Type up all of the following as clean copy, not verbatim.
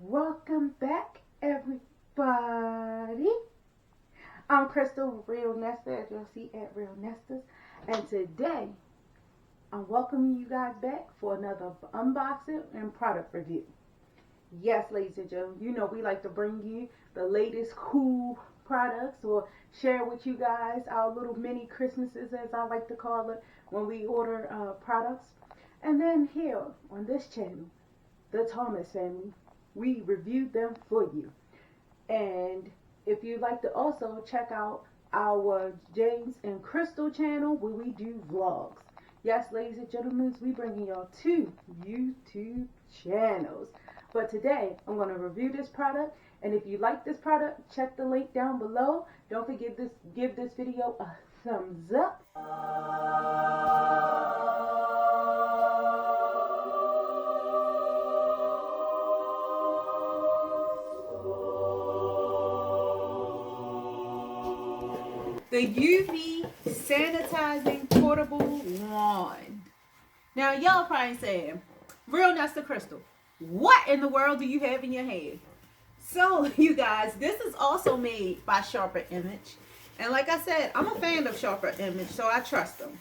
Welcome back, everybody. I'm Crystal, Real Nesta, as you'll see at Real Nestas. And today, I'm welcoming you guys back for another unboxing and product review. Yes, ladies and gentlemen, you know we like to bring you the latest cool products or share with you guys our little mini Christmases, as I like to call it, when we order products. And then here on this channel, the Thomas family, we reviewed them for you. And if you'd like to also check out our James and Crystal channel where we do vlogs. Yes, ladies and gentlemen, we bringing y'all two YouTube channels. But today, I'm going to review this product. And if you like this product, check the link down below. Don't forget to give this video a thumbs up. The UV Sanitizing Portable Wand. Now, y'all probably saying, Real Nesta Crystal, what in the world do you have in your hand? So, you guys, this is also made by Sharper Image. And like I said, I'm a fan of Sharper Image, so I trust them.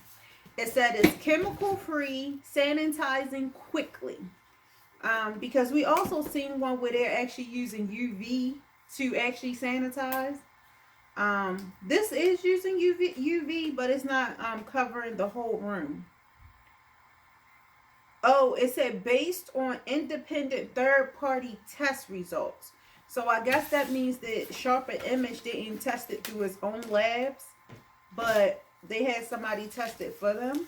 It said it's chemical-free, sanitizing quickly. Because we also seen one where they're actually using UV to actually sanitize. This is using UV, but it's not covering the whole room. Oh, it said based on independent third-party test results. So I guess that means that Sharper Image didn't test it through its own labs, but they had somebody test it for them.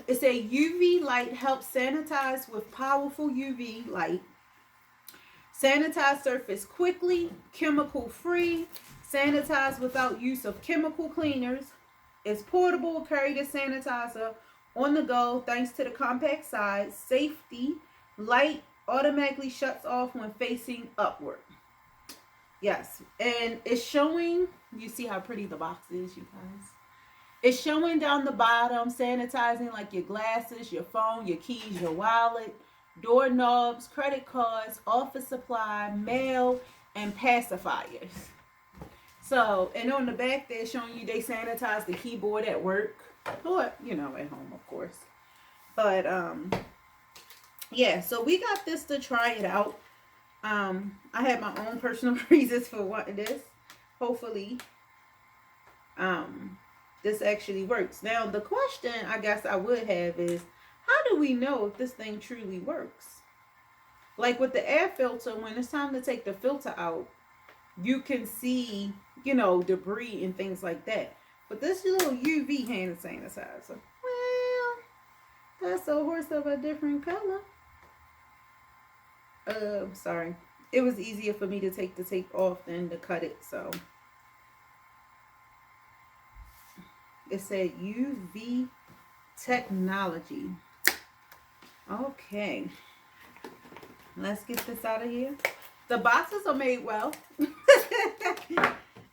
It said UV light helps sanitize with powerful UV light. Sanitize surface quickly, chemical free, sanitize without use of chemical cleaners. It's portable, carry the sanitizer on the go thanks to the compact size. Safety, light automatically shuts off when facing upward. Yes, and it's showing, you see how pretty the box is, you guys. It's showing down the bottom, sanitizing like your glasses, your phone, your keys, your wallet, doorknobs, credit cards, office supply, mail, and pacifiers. So, and on the back they're showing you they sanitize the keyboard at work, or, you know, at home, of course. But, yeah, so we got this to try it out. I had my own personal reasons for wanting this. Hopefully, this actually works. Now, the question I guess I would have is, how do we know if this thing truly works? Like with the air filter, when it's time to take the filter out, you can see, you know, debris and things like that. But this little UV hand sanitizer, well, that's a horse of a different color. Sorry. It was easier for me to take the tape off than to cut it, so. It said UV technology. Okay, let's get this out of here. The boxes are made well.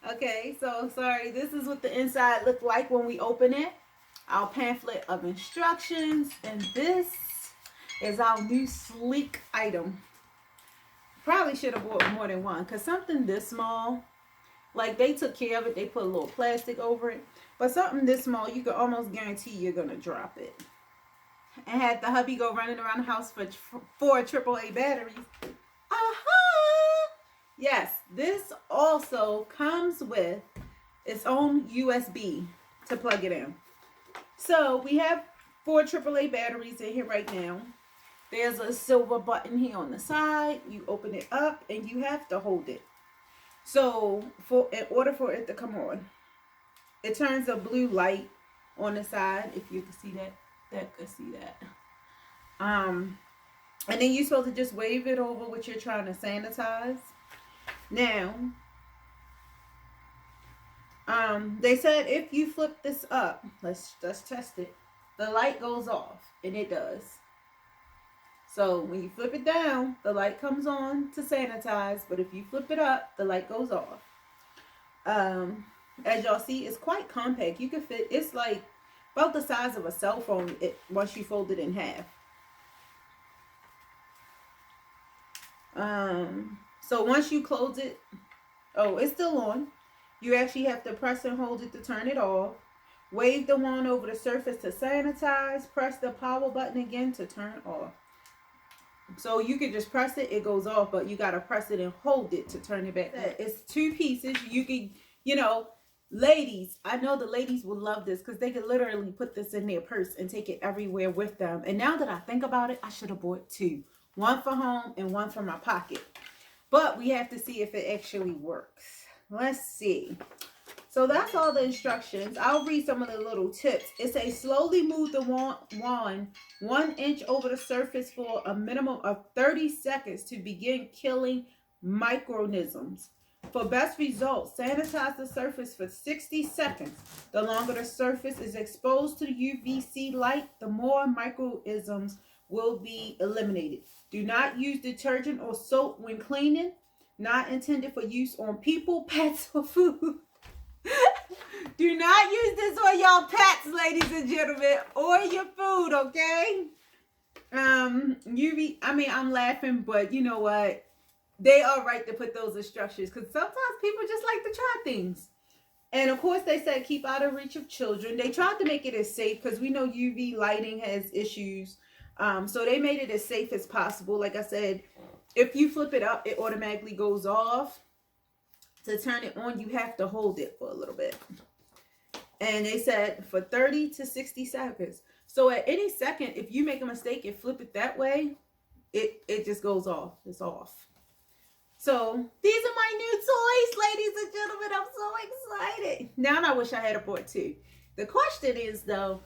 Okay, so sorry, this is what the inside looked like when we open it. Our pamphlet of instructions, and this is our new sleek item. Probably should have bought more than one, because something this small, like they took care of it, they put a little plastic over it, but something this small, you can almost guarantee you're gonna drop it. And had the hubby go running around the house for 4 AAA batteries. Yes, this also comes with its own USB to plug it in. So we have 4 AAA batteries in here right now. There's a silver button here on the side. You open it up and you have to hold it. So in order for it to come on, it turns a blue light on the side, if you can see that. That could see that. And then you're supposed to just wave it over what you're trying to sanitize. Now, they said if you flip this up, let's test it, the light goes off, and it does. So when you flip it down, the light comes on to sanitize, but if you flip it up, the light goes off. As y'all see, it's quite compact. You can fit, it's like about the size of a cell phone once you fold it in half. So once you close it, oh, it's still on. You actually have to press and hold it to turn it off. Wave the wand over the surface to sanitize. Press the power button again to turn off. So you can just press it, it goes off, but you got to press it and hold it to turn it back. It's 2 pieces. You can, you know, ladies, I know the ladies will love this because they could literally put this in their purse and take it everywhere with them. And now that I think about it, I should have bought 2. One for home and one for my pocket. But we have to see if it actually works. Let's see. So that's all the instructions. I'll read some of the little tips. It says slowly move the wand 1 inch over the surface for a minimum of 30 seconds to begin killing microorganisms. For best results, sanitize the surface for 60 seconds. The longer the surface is exposed to the UVC light, the more microorganisms will be eliminated. Do not use detergent or soap when cleaning. Not intended for use on people, pets, or food. Do not use this on your pets, ladies and gentlemen, or your food, okay? I'm laughing, but you know what? They are right to put those instructions because sometimes people just like to try things. And of course, they said keep out of reach of children. They tried to make it as safe because we know UV lighting has issues. So they made it as safe as possible. Like I said, if you flip it up, it automatically goes off. To turn it on, you have to hold it for a little bit. And they said for 30 to 60 seconds. So at any second, if you make a mistake and flip it that way, it just goes off. It's off. So these are my new toys, ladies and gentlemen. I'm so excited. Now I wish I had bought 2. The question is, though,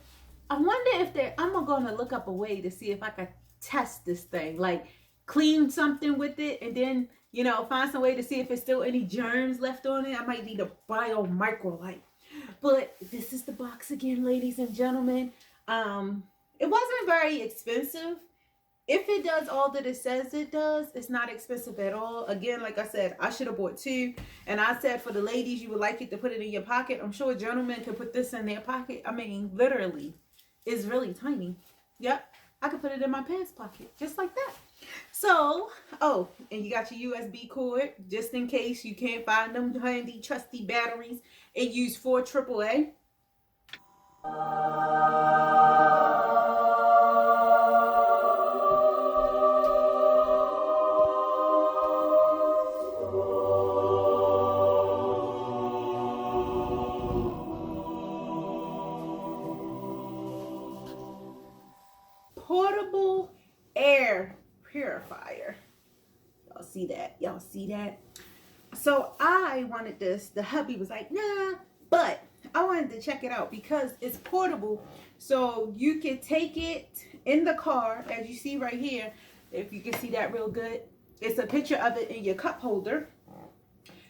I wonder if I'm going to look up a way to see if I can test this thing. Like clean something with it and then, you know, find some way to see if there's still any germs left on it. I might need a biomicrolight. But this is the box again, ladies and gentlemen. It wasn't very expensive. If it does all that it says it does, it's not expensive at all. Again, like I said, I should have bought 2. And I said for the ladies, you would like it to put it in your pocket. I'm sure gentlemen can put this in their pocket. I mean, literally, it's really tiny. Yep, I could put it in my pants pocket, just like that. So, oh, and you got your USB cord, just in case you can't find them handy, trusty batteries, and use 4 AAA. Portable air purifier. Y'all see that? Y'all see that? So I wanted this. The hubby was like, nah, but I wanted to check it out because it's portable. So you can take it in the car, as you see right here. If you can see that real good. It's a picture of it in your cup holder.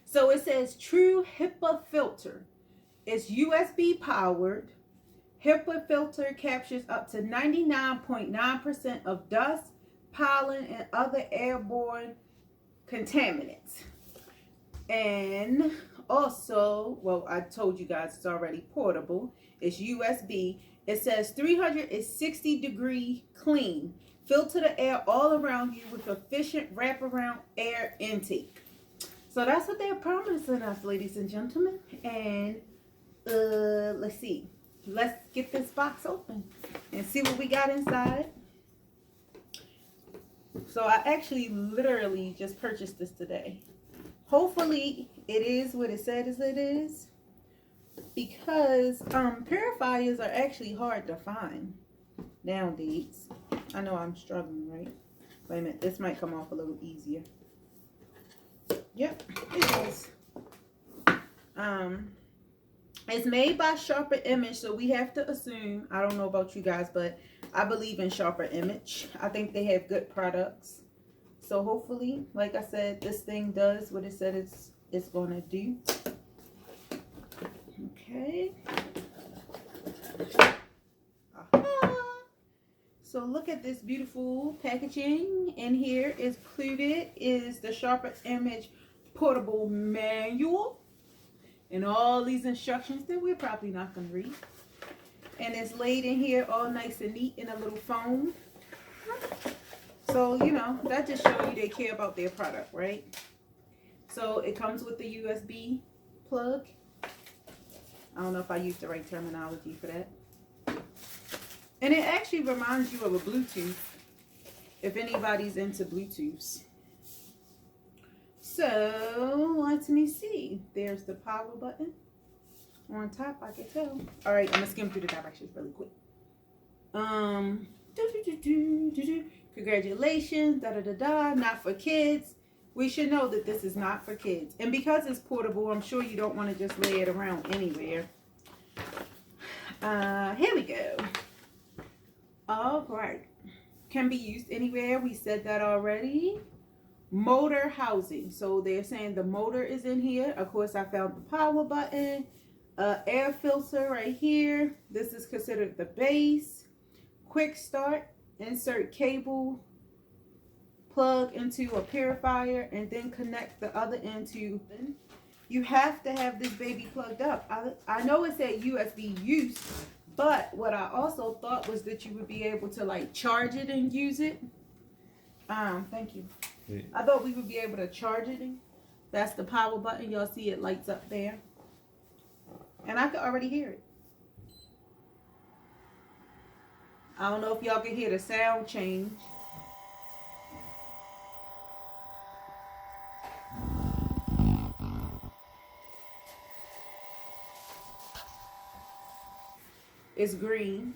So it says True HEPA filter. It's USB powered. HEPA filter captures up to 99.9% of dust, pollen, and other airborne contaminants. And also, well, I told you guys it's already portable. It's USB. It says 360 degree clean. Filter the air all around you with efficient wraparound air intake. So that's what they're promising us, ladies and gentlemen. And let's see. Let's get this box open and see what we got inside. So I actually literally just purchased this today. Hopefully it is what it says it is, because purifiers are actually hard to find nowadays. I know I'm struggling, right? Wait a minute, this might come off a little easier. Yep, it is. It's made by Sharper Image, so we have to assume, I don't know about you guys, but I believe in Sharper Image. I think they have good products. So hopefully, like I said, this thing does what it said it's going to do. Okay. So look at this beautiful packaging. In here is included is the Sharper Image portable manual. And all these instructions that we're probably not going to read. And it's laid in here all nice and neat in a little foam. So, you know, that just shows you they care about their product, right? So it comes with the USB plug. I don't know if I used the right terminology for that. And it actually reminds you of a Bluetooth, if anybody's into Bluetooths. So, let me see. There's the power button. On top, I can tell. Alright, I'm going to skim through the directions really quick. Congratulations, not for kids. We should know that this is not for kids. And because it's portable, I'm sure you don't want to just lay it around anywhere. Here we go. All right. Can be used anywhere. We said that already. Motor housing. So they're saying the motor is in here. Of course, I found the power button. Air filter right here. This is considered the base. Quick start. Insert cable. Plug into a purifier. And then connect the other end to... You have to have this baby plugged up. I know it said USB use. But what I also thought was that you would be able to like charge it and use it. Thank you. Yeah. I thought we would be able to charge it. That's the power button. Y'all see it lights up there. And I could already hear it. I don't know if y'all can hear the sound change. It's green.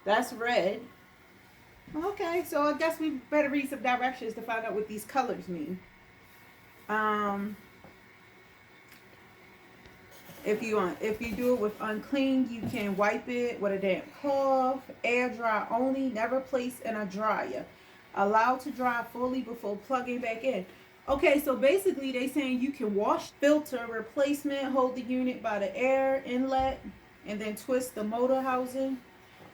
That's red. Okay, so I guess we better read some directions to find out what these colors mean. If you do it with unclean, you can wipe it with a damp cloth. Air dry only. Never place in a dryer. Allowed to dry fully before plugging back in. Okay, so basically they saying you can wash filter replacement, hold the unit by the air inlet, and then twist the motor housing.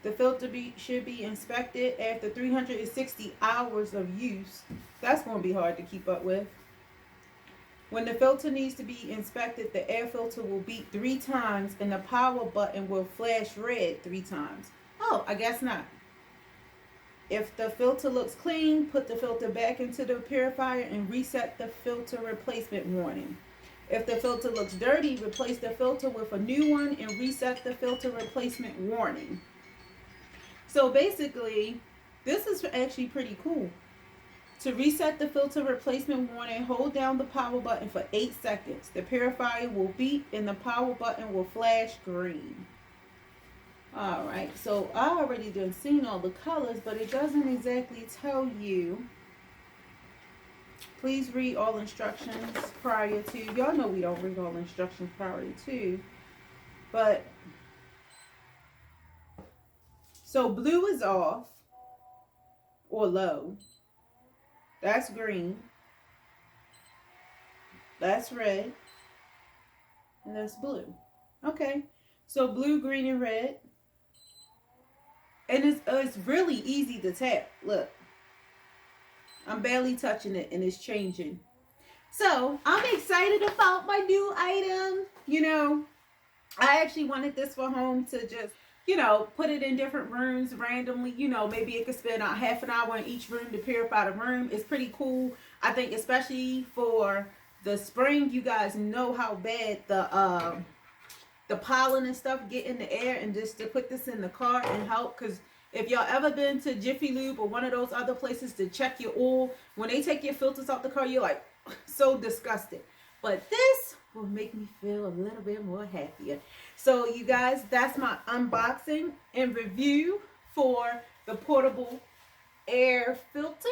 The filter should be inspected after 360 hours of use. That's going to be hard to keep up with. When the filter needs to be inspected, the air filter will beep 3 times and the power button will flash red 3 times. Oh, I guess not. If the filter looks clean, put the filter back into the purifier and reset the filter replacement warning. If the filter looks dirty, replace the filter with a new one and reset the filter replacement warning. So basically, this is actually pretty cool. To reset the filter replacement warning, hold down the power button for 8 seconds. The purifier will beep and the power button will flash green. Alright, so I already done seen all the colors, but it doesn't exactly tell you. Please read all instructions prior to. Y'all know we don't read all instructions prior to. But, so blue is off or low. That's green. That's red. And that's blue. Okay, so blue, green, and red. And it's really easy to tap. Look. I'm barely touching it and it's changing. So, I'm excited about my new item. You know, I actually wanted this for home to just, you know, put it in different rooms randomly. You know, maybe it could spend half an hour in each room to purify the room. It's pretty cool. I think especially for the spring, you guys know how bad the pollen and stuff get in the air, and just to put this in the car and help. Because if y'all ever been to Jiffy Lube or one of those other places to check your oil, when they take your filters out the car, you're like so disgusted. But this will make me feel a little bit more happier. So you guys, that's my unboxing and review for the portable air filter.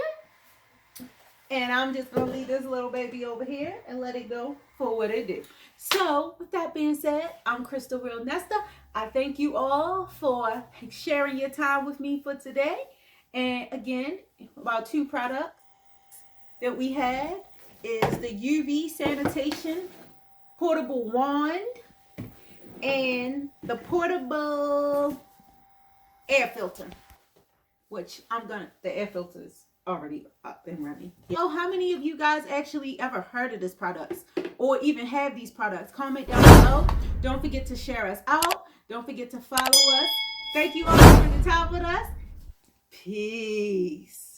And I'm just going to leave this little baby over here and let it go for what it did. So, with that being said, I'm Crystal Real Nesta. I thank you all for sharing your time with me for today. And again, about 2 products that we had is the UV Sanitation Portable Wand and the Portable Air Filter, which the air filter is already up and running. So how many of you guys actually ever heard of this products or even have these products? Comment down below. Don't forget to share us out. Don't forget to follow us. Thank you all for spending time with us. Peace.